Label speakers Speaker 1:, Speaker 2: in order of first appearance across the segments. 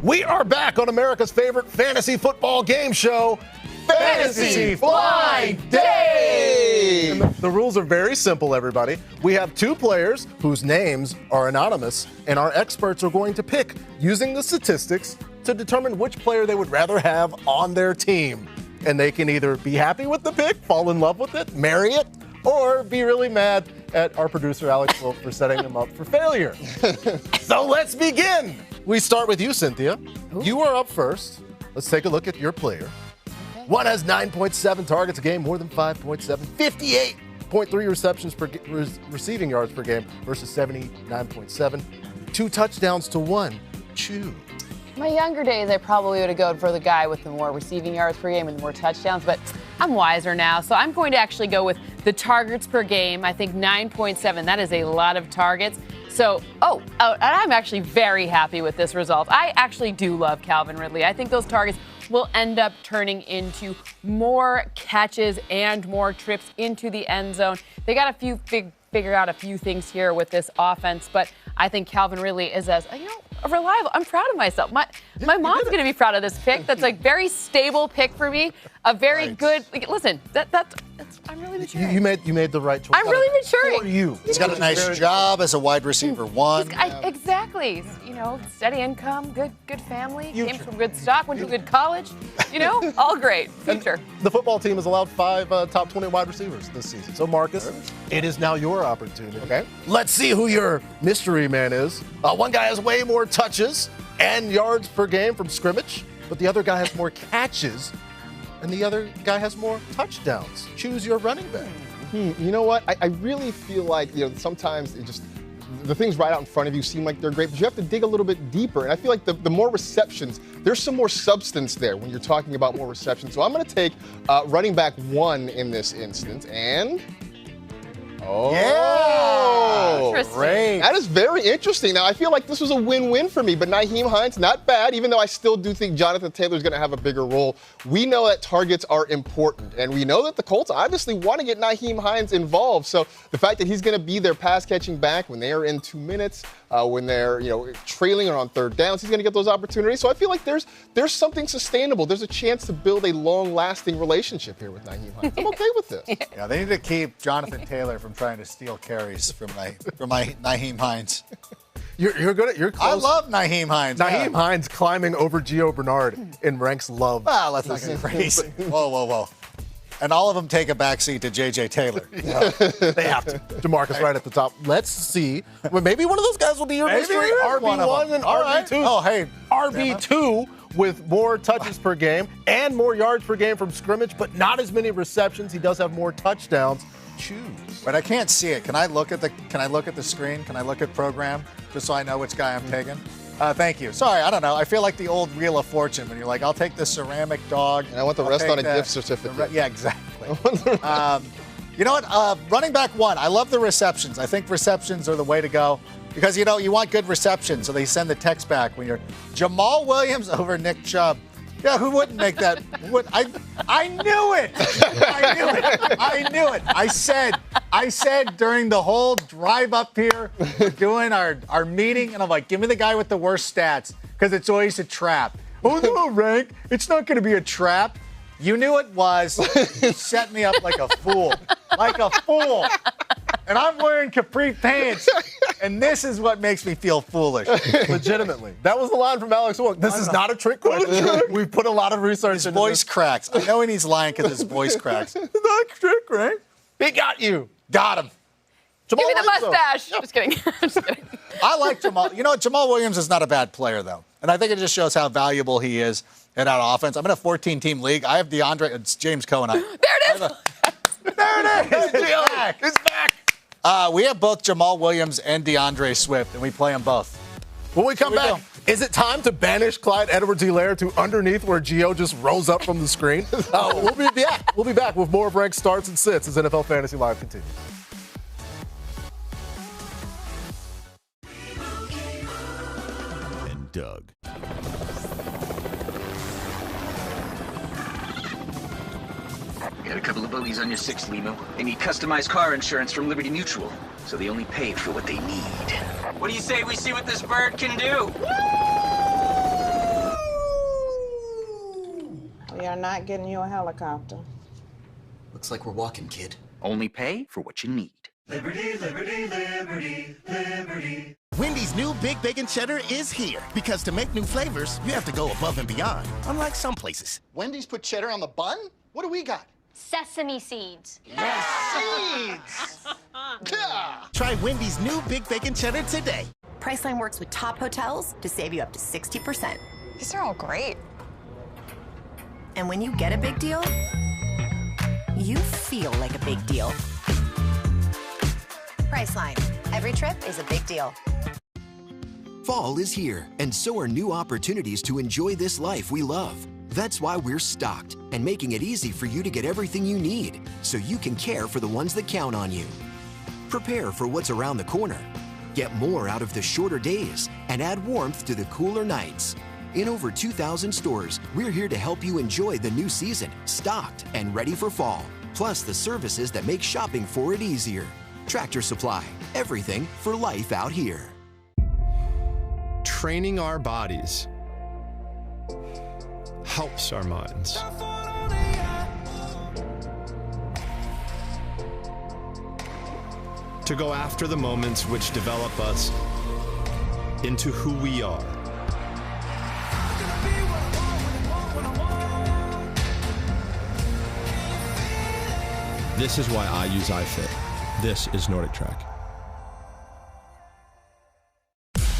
Speaker 1: We are back on America's favorite fantasy football game show, Fantasy Fly Day! And the rules are very simple, everybody. We have two players whose names are anonymous, and our experts are going to pick, using the statistics, to determine which player they would rather have on their team. And they can either be happy with the pick, fall in love with it, marry it, or be really mad at our producer, Alex Wolf, for setting them up for failure. So let's begin. We start with you, Cynthia. Ooh. You are up first. Let's take a look at your player. Okay. One has 9.7 targets a game, more than 5.7, 58.3 receptions per receiving yards per game versus 79.7. 2 touchdowns to 1. Choose.
Speaker 2: My younger days, I probably would have gone for the guy with the more receiving yards per game and more touchdowns, but I'm wiser now, so I'm going to actually go with the targets per game. I think 9.7, that is a lot of targets. So, and I'm actually very happy with this result. I actually do love Calvin Ridley. I think those targets will end up turning into more catches and more trips into the end zone. They got figure out a few things here with this offense, but I think Calvin Ridley is reliable. I'm proud of myself. My mom's going to be proud of this pick. That's a very stable pick for me. A very good. Listen, I'm really maturing.
Speaker 1: You made the right choice.
Speaker 2: I'm really maturing.
Speaker 1: For you.
Speaker 3: He's got a nice job as a wide receiver one.
Speaker 2: Exactly. Steady income, good family, came from good stock, went to a good college. All great. Future.
Speaker 1: And the football team has allowed 5 top 20 wide receivers this season. So, Marcus, it is now your opportunity. Okay. Let's see who your mystery man is. One guy has way more touches and yards per game from scrimmage, but the other guy has more catches, and the other guy has more touchdowns. Choose your running back.
Speaker 4: You know what? I really feel like sometimes the things right out in front of you seem like they're great, but you have to dig a little bit deeper. And I feel like the more receptions, there's some more substance there when you're talking about more receptions. So I'm going to take running back 1 in this instance, and
Speaker 2: Great.
Speaker 4: That is very interesting. Now, I feel like this was a win-win for me, but Nyheim Hines, not bad, even though I still do think Jonathan Taylor is going to have a bigger role. We know that targets are important, and we know that the Colts obviously want to get Nyheim Hines involved. So the fact that he's going to be their pass-catching back when they are in 2 minutes, when they're trailing or on third downs, he's going to get those opportunities. So I feel like there's something sustainable. There's a chance to build a long-lasting relationship here with Nyheim Hines. I'm okay with this.
Speaker 3: Yeah, they need to keep Jonathan Taylor from trying to steal carries from Nyheim Hines.
Speaker 1: You're good at your close.
Speaker 3: I love Nyheim Hines.
Speaker 1: Nyheim Hines climbing over Gio Bernard in ranks love.
Speaker 3: Well, let's not get crazy. Whoa. And all of them take a backseat to J.J. Taylor.
Speaker 1: They have to. DeMarcus right at the top. Let's see. Well, maybe one of those guys will be your mystery RB1 and RB2.
Speaker 3: Oh, hey.
Speaker 1: RB2 with more touches per game and more yards per game from scrimmage, but not as many receptions. He does have more touchdowns. Choose.
Speaker 3: But I can't see it. Can I look at the screen? Can I look at program just so I know which guy I'm taking? Thank you. Sorry, I don't know. I feel like the old Wheel of Fortune when you're like, I'll take the ceramic dog.
Speaker 4: And I want the rest on a gift certificate.
Speaker 3: Yeah, exactly. You know what? Running back 1. I love the receptions. I think receptions are the way to go because, you want good receptions. So they send the text back when you're Jamal Williams over Nick Chubb. Yeah, who wouldn't make that? I knew it. I knew it. I said during the whole drive up here, doing our meeting, and I'm like, give me the guy with the worst stats, because it's always a trap. Oh, no, Rank, it's not going to be a trap. You knew it was. You set me up like a fool. Like a fool. And I'm wearing capri pants, and this is what makes me feel foolish.
Speaker 1: Legitimately. That was the line from Alex Wolf. This is not a trick question. We've put a lot of research into
Speaker 3: His voice cracks. I know he's lying because his voice cracks.
Speaker 1: It's not a trick, right? He got you.
Speaker 3: Got him.
Speaker 2: Give me the mustache. Just kidding. Just kidding.
Speaker 3: I like Jamal. Jamal Williams is not a bad player, though. And I think it just shows how valuable he is in that offense. I'm in a 14-team league. I have DeAndre. It's James Cohen.
Speaker 2: There it is.
Speaker 3: There it is.
Speaker 1: It's back.
Speaker 3: We have both Jamal Williams and DeAndre Swift, and we play them both.
Speaker 1: When we come back, is it time to banish Clyde Edwards-Helaire to underneath where Gio just rose up from the screen? We'll be back. We'll be back with more of Ranked Starts and Sits as NFL Fantasy Live continues.
Speaker 5: And Doug.
Speaker 6: Got a couple of bogeys on your 6th limo. They need customized car insurance from Liberty Mutual, so they only pay for what they need. What do you say we see what this bird can do? Woo!
Speaker 5: are not getting you a helicopter.
Speaker 7: Looks like we're walking, kid.
Speaker 6: Only pay for what you need.
Speaker 8: Liberty, liberty, liberty, liberty.
Speaker 9: Wendy's new Big Bacon Cheddar is here. Because to make new flavors, you have to go above and beyond, unlike some places.
Speaker 3: Wendy's put cheddar on the bun? What do we got?
Speaker 10: Sesame seeds.
Speaker 3: Seeds!
Speaker 9: Try Wendy's new Big Bacon Cheddar today.
Speaker 11: Priceline works with top hotels to save you up to 60%.
Speaker 10: These are all great.
Speaker 11: And when you get a big deal, you feel like a big deal. Priceline. Every trip is a big deal.
Speaker 12: Fall is here, and so are new opportunities to enjoy this life we love. That's why we're stocked and making it easy for you to get everything you need so you can care for the ones that count on you. Prepare for what's around the corner. Get more out of the shorter days and add warmth to the cooler nights. In over 2,000 stores, we're here to help you enjoy the new season, stocked and ready for fall. Plus the services that make shopping for it easier. Tractor Supply, everything for life out here.
Speaker 13: Training our bodies helps our minds. To go after the moments which develop us into who we are. This is why I use iFit. This is Nordic Track.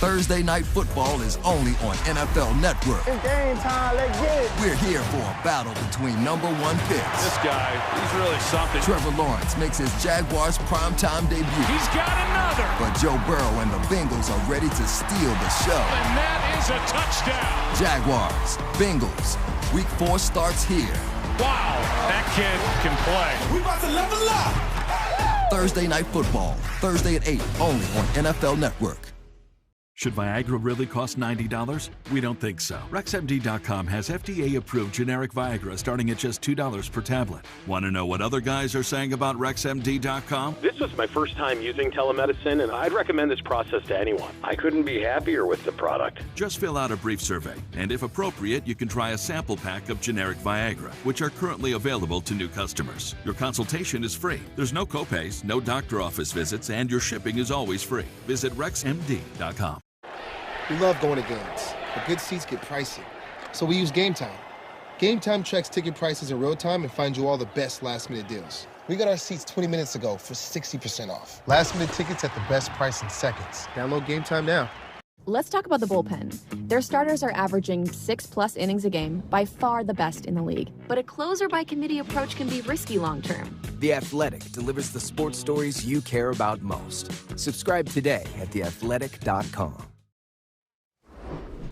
Speaker 14: Thursday Night Football is only on NFL Network.
Speaker 15: It's game time, let's get it.
Speaker 14: We're here for a battle between #1 picks.
Speaker 16: This guy, he's really something.
Speaker 14: Trevor Lawrence makes his Jaguars primetime debut.
Speaker 16: He's got another.
Speaker 14: But Joe Burrow and the Bengals are ready to steal the show.
Speaker 16: And that is a touchdown.
Speaker 14: Jaguars, Bengals, Week 4 starts here.
Speaker 16: Wow, that kid can play.
Speaker 8: We about to level up.
Speaker 14: Thursday Night Football, Thursday at 8, only on NFL Network.
Speaker 17: Should Viagra really cost $90? We don't think so. RexMD.com has FDA-approved generic Viagra starting at just $2 per tablet. Want to know what other guys are saying about RexMD.com?
Speaker 18: This was my first time using telemedicine, and I'd recommend this process to anyone. I couldn't be happier with the product.
Speaker 17: Just fill out a brief survey, and if appropriate, you can try a sample pack of generic Viagra, which are currently available to new customers. Your consultation is free. There's no copays, no doctor office visits, and your shipping is always free. Visit RexMD.com.
Speaker 19: We love going to games, but good seats get pricey. So we use Game Time. Game Time checks ticket prices in real time and finds you all the best last-minute deals. We got our seats 20 minutes ago for 60% off. Last-minute tickets at the best price in seconds. Download Game Time now.
Speaker 20: Let's talk about the bullpen. Their starters are averaging 6+ innings a game, by far the best in the league. But a closer-by-committee approach can be risky long-term.
Speaker 7: The Athletic delivers the sports stories you care about most. Subscribe today at theathletic.com.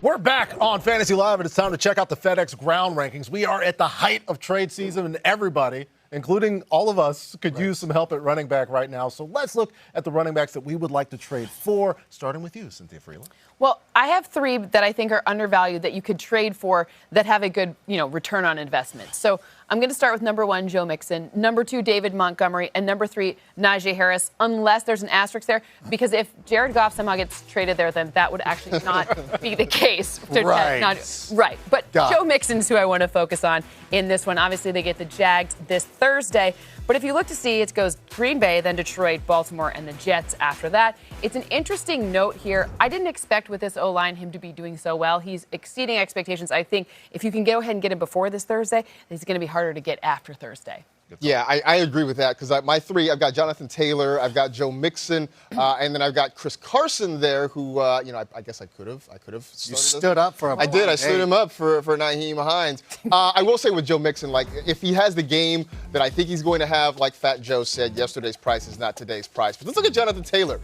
Speaker 1: We're back on Fantasy Live, and it's time to check out the FedEx ground rankings. We are at the height of trade season, and everybody, including all of us, could use some help at running back right now. So let's look at the running backs that we would like to trade for, starting with you, Cynthia Freeland.
Speaker 2: Well, I have 3 that I think are undervalued that you could trade for that have a good, return on investment. So I'm going to start with number 1, Joe Mixon, number 2, David Montgomery, and number 3, Najee Harris, unless there's an asterisk there, because if Jared Goff somehow gets traded there, then that would actually not be the case. Right. But Joe Mixon's who I want to focus on in this one. Obviously, they get the Jags this Thursday. But if you look to see, it goes Green Bay, then Detroit, Baltimore, and the Jets after that. It's an interesting note here. I didn't expect with this O-line him to be doing so well. He's exceeding expectations. I think if you can go ahead and get him before this Thursday, it's going to be harder to get after Thursday.
Speaker 4: Yeah, I agree with that because my 3, I've got Jonathan Taylor, I've got Joe Mixon, and then I've got Chris Carson there, who I guess I could have.
Speaker 3: You stood up for him.
Speaker 4: I did. I stood him up for Nyheim Hines. I will say with Joe Mixon, if he has the game that I think he's going to have, like Fat Joe said, yesterday's price is not today's price. But let's look at Jonathan Taylor,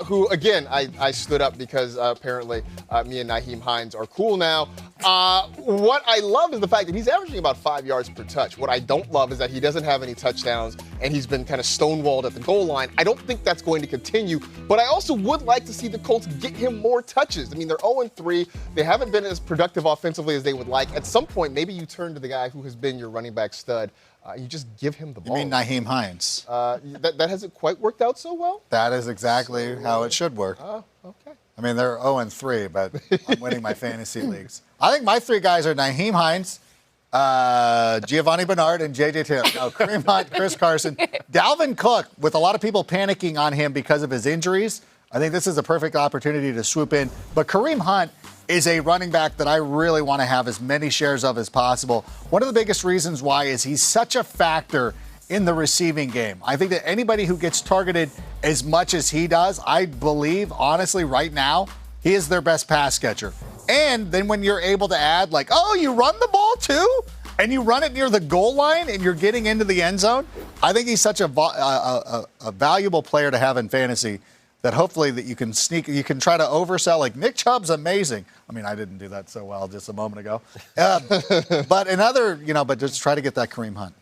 Speaker 4: who again I stood up because apparently me and Nyheim Hines are cool now. What I love is the fact that he's averaging about 5 yards per touch. What I don't love is that he doesn't have any touchdowns and he's been kind of stonewalled at the goal line. I don't think that's going to continue, but I also would like to see the Colts get him more touches. I mean, they're 0-3. They haven't been as productive offensively as they would like. At some point, maybe you turn to the guy who has been your running back stud. You just give him the ball.
Speaker 3: You mean Nyheim Hines?
Speaker 4: That hasn't quite worked out so well?
Speaker 3: That is exactly how it should work.
Speaker 4: Okay.
Speaker 3: I mean, they're 0-3, but I'm winning my fantasy leagues. I think my 3 guys are Nyheim Hines, Giovanni Bernard and J.J. Taylor. No, Kareem Hunt, Chris Carson. Dalvin Cook, with a lot of people panicking on him because of his injuries, I think this is a perfect opportunity to swoop in. But Kareem Hunt is a running back that I really want to have as many shares of as possible. One of the biggest reasons why is he's such a factor in the receiving game. I think that anybody who gets targeted as much as he does, I believe, honestly, right now, he is their best pass catcher. And then when you're able to add, like, oh, you run the ball too? And you run it near the goal line and you're getting into the end zone, I think he's such a valuable player to have in fantasy that hopefully that you can try to oversell. Like, Nick Chubb's amazing. I mean, I didn't do that so well just a moment ago. But just try to get that Kareem Hunt.